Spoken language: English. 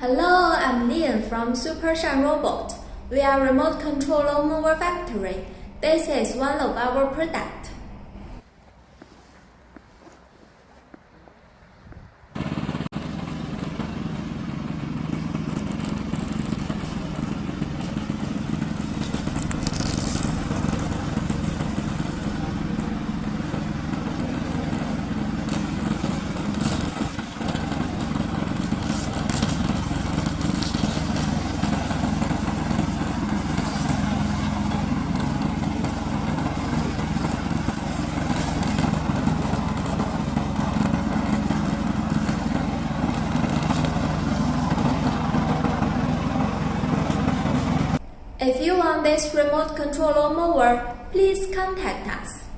Hello, I'm Lian from SUPERSHINE Robot. We are remote control mower factory. This is one of our products. If you want this remote control mower, please contact us.